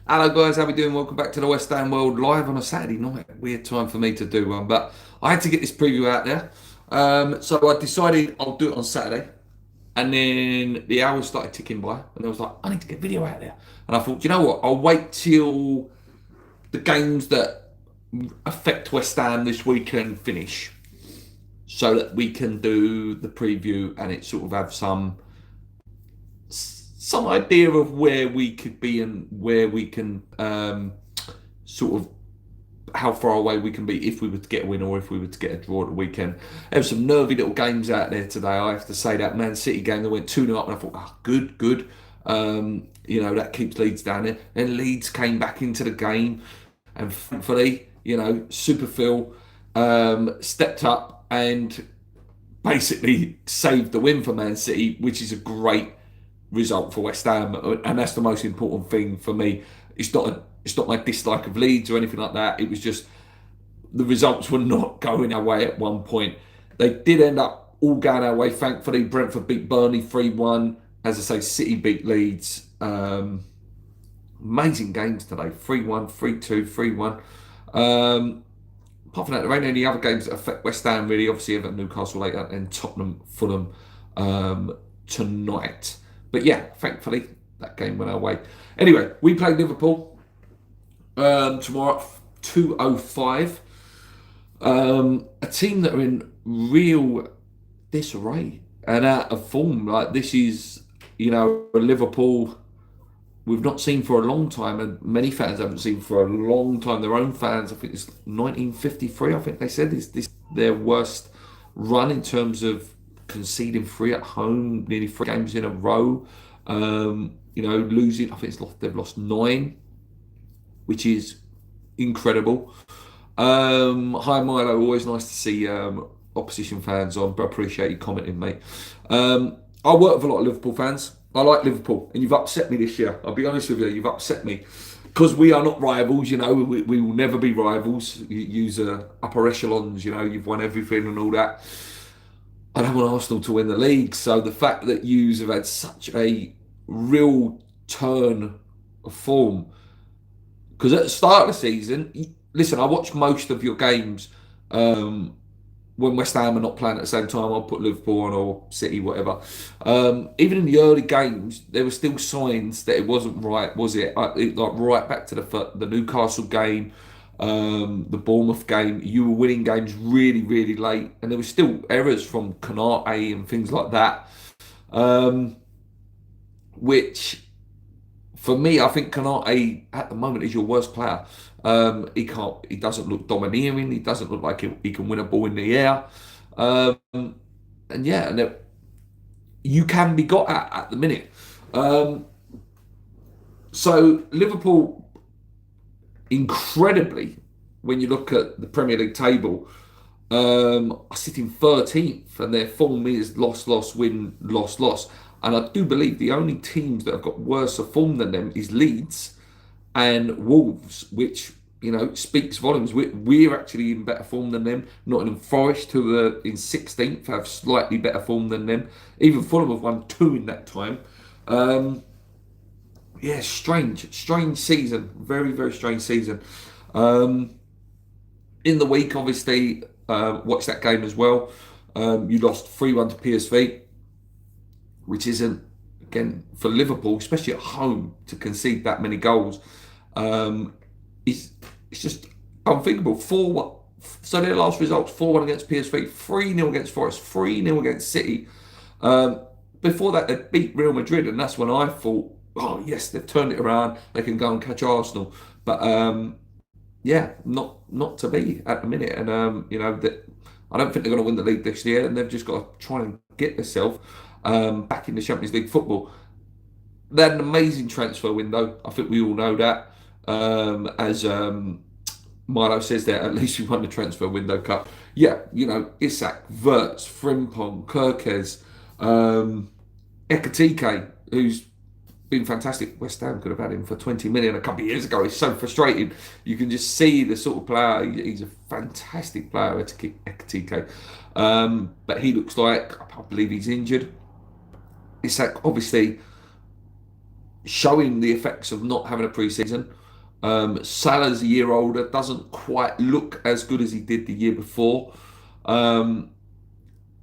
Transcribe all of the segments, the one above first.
Hello guys, how we doing? Welcome back to the West Ham World live on a Saturday night. Weird time for me to do one, but I had to get this preview out there. So I decided I'll do it on Saturday, and then the hours started ticking by, and I was like, I need to get video out there. And I thought, you know what? I'll wait till the games that affect West Ham this weekend finish, so that we can do the preview and it sort of have some idea of where we could be and where we can sort of how far away we can be if we were to get a win or if we were to get a draw at the weekend. There were some nervy little games out there today. I have to say that Man City game, they went 2-0 up and I thought, good, good. That keeps Leeds down there. Then Leeds came back into the game and thankfully, Super Phil stepped up and basically saved the win for Man City, which is a great result for West Ham, and that's the most important thing for me. It's not my dislike of Leeds or anything like that. It was just the results were not going our way at one point. They did end up all going our way. Thankfully, Brentford beat Burnley 3-1. As I say, City beat Leeds. Amazing games today. 3-1, 3-2, 3-1. Apart from that, there ain't any other games that affect West Ham really. Obviously, Everton, Newcastle later, and Tottenham, Fulham tonight. But yeah, thankfully, that game went our way. Anyway, we play Liverpool tomorrow at 2:05. A team that are in real disarray and out of form. Like, this is, a Liverpool we've not seen for a long time, and many fans haven't seen for a long time. Their own fans, I think it's 1953, I think they said, is this their worst run in terms of conceding three at home, nearly three games in a row. Losing, I think they've lost nine, which is incredible. Hi Milo, always nice to see opposition fans on, but I appreciate you commenting, mate. I work with a lot of Liverpool fans. I like Liverpool, and you've upset me this year. I'll be honest with you, you've upset me. Because we are not rivals, we will never be rivals. You use upper echelons, you've won everything and all that. I don't want Arsenal to win the league. So the fact that yous have had such a real turn of form, because at the start of the season, listen, I watched most of your games. When West Ham are not playing at the same time, I'll put Liverpool on or City, whatever. Even in the early games, there were still signs that it wasn't right, was it? Like right back to the Newcastle game, the Bournemouth game. You were winning games really, really late, and there were still errors from Konate and things like that. Which, for me, I think Konate at the moment is your worst player. He doesn't look domineering. He doesn't look like he can win a ball in the air. You can be got at the minute. So Liverpool, incredibly, when you look at the Premier League table, are sitting 13th, and their form is loss, loss, win, loss, loss. And I do believe the only teams that have got worse form than them is Leeds and Wolves, which speaks volumes. We're actually in better form than them. Nottingham Forest, who are in 16th, have slightly better form than them. Even Fulham have won two in that time. Strange season. Very, very strange season. In the week, obviously, watched that game as well. You lost 3-1 to PSV, which isn't, again, for Liverpool, especially at home, to concede that many goals. It's just unthinkable. 4-1. So their last results: 4-1 against PSV, 3-0 against Forest, 3-0 against City. Before that, they beat Real Madrid, and that's when I thought, oh yes, they've turned it around. They can go and catch Arsenal. But not to be at the minute. And that I don't think they're going to win the league this year, and they've just got to try and get themselves back in the Champions League football. They had an amazing transfer window. I think we all know that. As Milo says there, at least we won the transfer window cup. Yeah, Isak, Wirtz, Frimpong, Kirkes, Ekatike, who's been fantastic. West Ham could have had him for 20 million a couple of years ago. It's so frustrating. You can just see the sort of player. He's a fantastic player, Ekatike. But he looks like, I believe he's injured. Isak, obviously, showing the effects of not having a pre-season. Salah's a year older, doesn't quite look as good as he did the year before. Van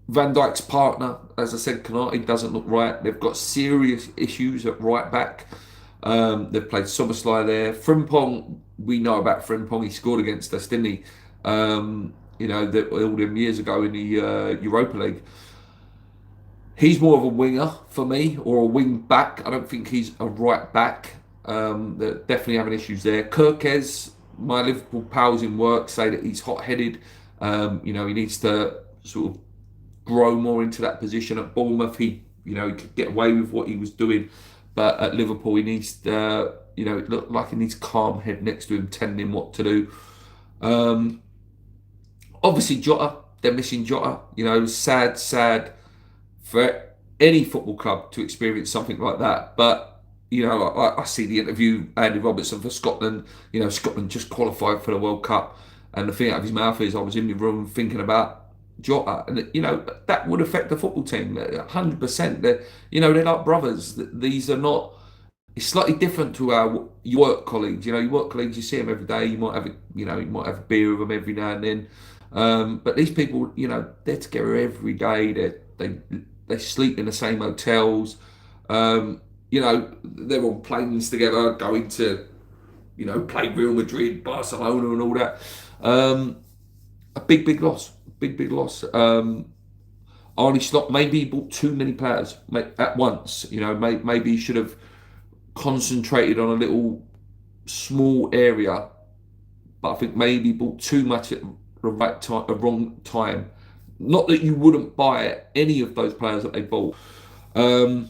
Dijk's partner, as I said, Konate, doesn't look right. They've got serious issues at right back. They've played Soboslai there. Frimpong, we know about Frimpong. He scored against us, didn't he? All them years ago in the Europa League. He's more of a winger for me, or a wing back. I don't think he's a right back. They're definitely having issues there. Kirkes, my Liverpool pals in work say that he's hot-headed. He needs to sort of grow more into that position. At Bournemouth, he could get away with what he was doing, but at Liverpool, he needs it looked like he needs calm head next to him, telling him what to do. Obviously, Jota, they're missing Jota. Sad for any football club to experience something like that. But I see the interview Andy Robertson for Scotland. Scotland just qualified for the World Cup, and the thing out of his mouth is, I was in the room thinking about Jota, and that would affect the football team 100%. They're like brothers. These are not. It's slightly different to your work colleagues. Your work colleagues, you see them every day. You might have a beer with them every now and then. But these people, they're together every day. They sleep in the same hotels. They're on planes together, going to, play Real Madrid, Barcelona, and all that. A big loss. Big loss. Arnie Slot, maybe he bought too many players at once. Maybe he should have concentrated on a little small area. But I think maybe he bought too much at the right time, the wrong time. Not that you wouldn't buy any of those players that they bought. And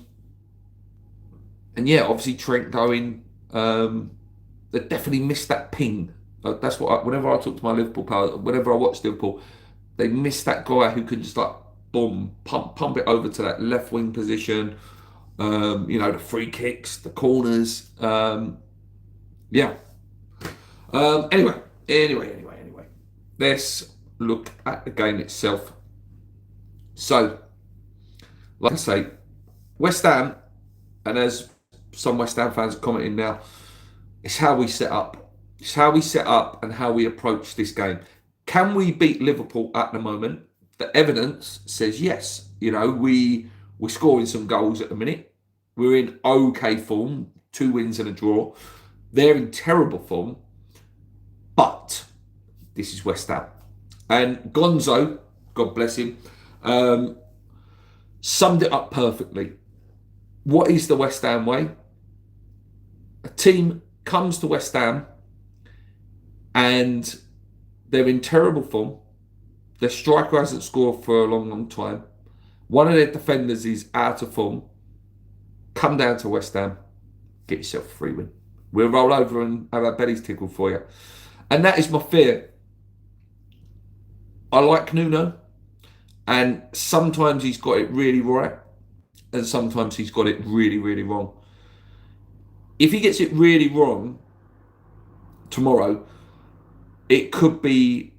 yeah, obviously Trent going. They definitely missed that ping. That's what. Whenever I talk to my Liverpool pals, whenever I watch Liverpool, they miss that guy who can just boom, pump it over to that left wing position. The free kicks, the corners. Yeah. Anyway. Let's look at the game itself. So, like I say, West Ham, and as some West Ham fans are commenting now, it's how we set up. It's how we set up and how we approach this game. Can we beat Liverpool at the moment? The evidence says yes. We're scoring some goals at the minute. We're in okay form, 2 wins and a draw. They're in terrible form, but this is West Ham. And Gonzo, God bless him, summed it up perfectly. What is the West Ham way? A team comes to West Ham and they're in terrible form. Their striker hasn't scored for a long time. One of their defenders is out of form. Come down to West Ham, get yourself a free win. We'll roll over and have our bellies tickled for you. And that is my fear. I like Nuno, and sometimes he's got it really right, and sometimes he's got it really, really wrong. If he gets it really wrong tomorrow, it could be,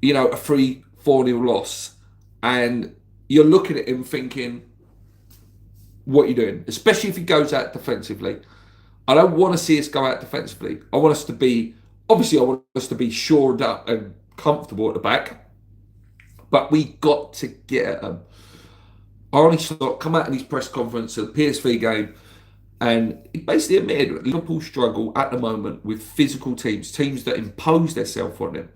a 3-4-0 loss, and you're looking at him thinking, what are you doing? Especially if he goes out defensively. I don't want to see us go out defensively. I want us to be shored up and comfortable at the back, but we got to get at them. Arnie Slot come out in his press conference at the PSV game, and he basically admitted that Liverpool struggle at the moment with physical teams that impose themselves on them.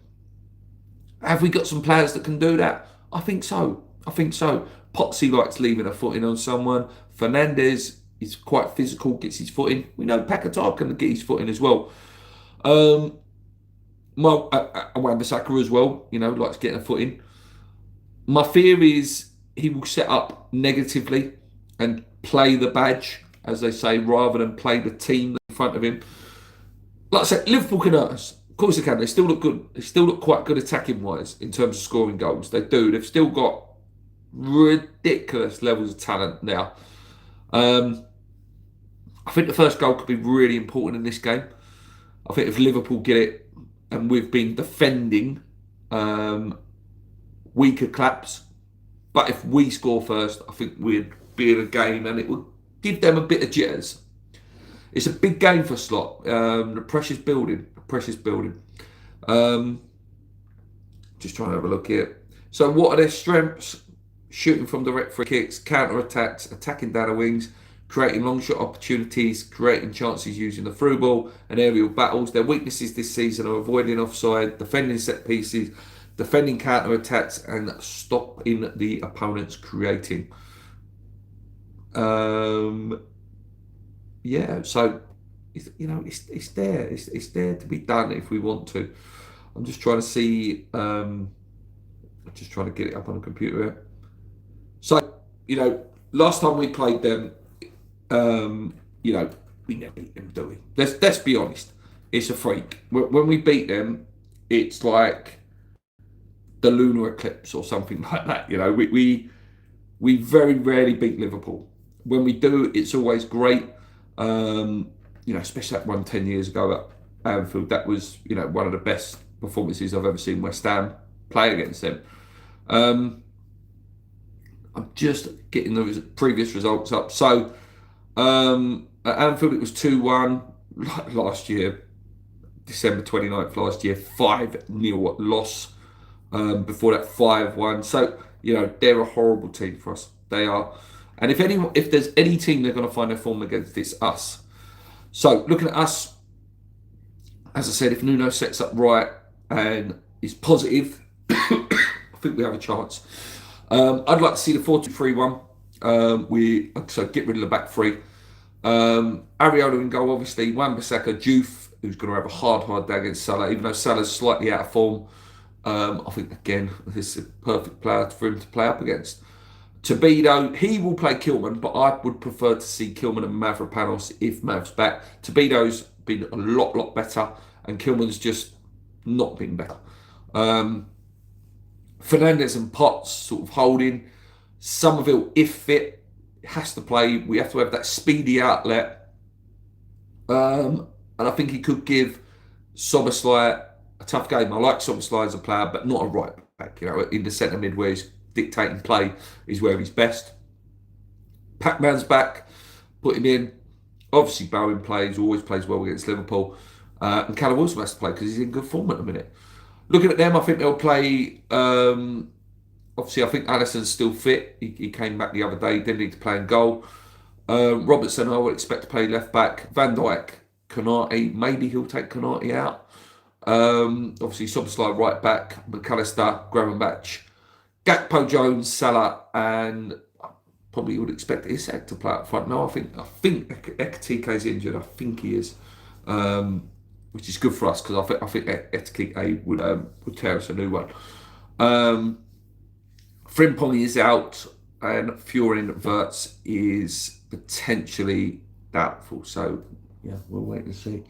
Have we got some players that can do that? I think so. Potsy likes leaving a footing on someone. Fernandes is quite physical, gets his foot in. We know Paquetá can get his foot in as well. Wan-Bissaka as well, likes getting a foot in. My fear is he will set up negatively and play the badge, as they say, rather than play the team in front of him. Like I said, Liverpool can hurt us. Of course they can. They still look good. They still look quite good attacking-wise in terms of scoring goals. They do. They've still got ridiculous levels of talent now. I think the first goal could be really important in this game. I think if Liverpool get it, and we've been defending weaker claps, but if we score first, I think we'd be in a game, and it would give them a bit of jitters. it's a big game for Slot. The pressure's building. The pressure's building. Just trying to have a look here. So what are their strengths? Shooting from direct free kicks, counter attacks, attacking down the wings, creating long shot opportunities, creating chances using the through ball and aerial battles. Their weaknesses this season are avoiding offside, defending set pieces, defending counter attacks, and stopping the opponent's creating. Yeah, so it's there. It's there to be done if we want to. I'm just trying to see. I'm just trying to get it up on the computer here. So, last time we played them, we never beat them, do we? Let's be honest. It's a freak. When we beat them, it's like the lunar eclipse or something like that. We very rarely beat Liverpool. When we do, it's always great. Especially that one 10 years ago at Anfield. That was, one of the best performances I've ever seen West Ham play against them. I'm just getting the previous results up. So at Anfield it was 2-1 last year, December 29th last year, 5-0 loss. Before that 5-1. So, they're a horrible team for us. They are. And if there's any team they're going to find their form against, it's us. So looking at us, as I said, if Nuno sets up right and is positive, I think we have a chance. I'd like to see the 4-2-3-1. So get rid of the back three. Areola in goal, obviously. Wan-Bissaka, Juve, who's going to have a hard day against Salah, even though Salah's slightly out of form. I think, again, this is a perfect player for him to play up against. Tobido, he will play Kilman, but I would prefer to see Kilman and Mavropanos if Mav's back. Tobido's been a lot better, and Kilman's just not been better. Fernandez and Potts sort of holding. Somerville, if fit, has to play. We have to have that speedy outlet. And I think he could give Szoboszlai a tough game. I like Szoboszlai as a player, but not a right back. In the centre mid where he's dictating play is where he's best. Pac-Man's back, put him in. Obviously, Bowen always plays well against Liverpool. And Callum Wilson has to play because he's in good form at the minute. Looking at them, I think they'll play. Obviously, I think Alisson's still fit. He came back the other day, didn't need to play in goal. Robertson, I would expect to play left back. Van Dijk, Konate, maybe he'll take Konate out. Obviously, Szoboszlai right back, McAllister, Gravenberch, Gakpo, Jones, Salah, and probably would expect Isak to play up front. No, I think Ekitike's injured. I think he is, which is good for us because I think Ekitike would tear us a new one. Frimpong is out, and Fiorin Wirtz is potentially doubtful. So yeah, we'll wait and see.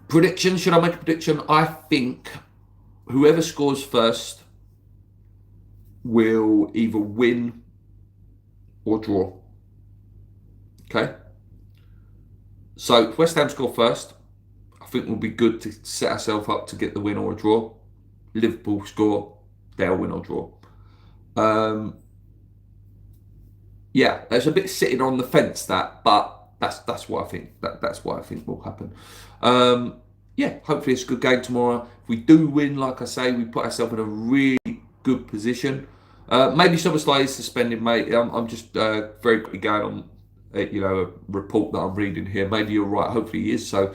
Prediction, should I make a prediction? I think whoever scores first will either win or draw. Okay? So if West Ham score first, I think we'll be good to set ourselves up to get the win or a draw. Liverpool score, they'll win or draw. Yeah, there's a bit sitting on the fence but that's what I think. That's what I think will happen. Yeah, hopefully it's a good game tomorrow. If we do win, like I say, we put ourselves in a really good position. Maybe Szoboszlai is suspended, mate. I'm just very quickly going on, a report that I'm reading here. Maybe you're right. Hopefully he is. So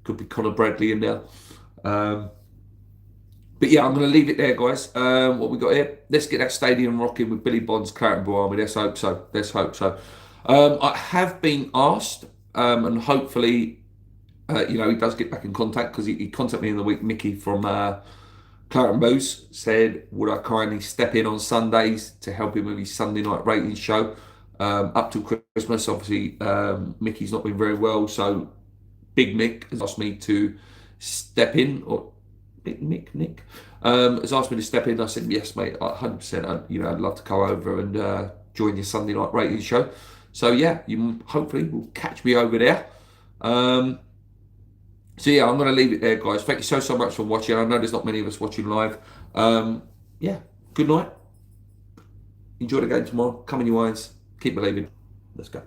could be Conor Bradley in there. But yeah, I'm going to leave it there, guys. What we got here? Let's get that stadium rocking with Billy Bonds, Claret Buami. Let's hope so. I have been asked, and hopefully, he does get back in contact because he contacted me in the week. Mickey from Claret Booze said, would I kindly step in on Sundays to help him with his Sunday night ratings show up till Christmas. Obviously, Mickey's not been very well, so Big Mick has asked me to step in, or Big Mick, Nick, has asked me to step in. I said, yes, mate, 100%. I'd love to come over and join your Sunday night ratings show. So yeah, you hopefully will catch me over there. So yeah, I'm going to leave it there, guys. Thank you so much for watching. I know there's not many of us watching live. Yeah, good night. Enjoy the game tomorrow. Come in your eyes. Keep believing. Let's go.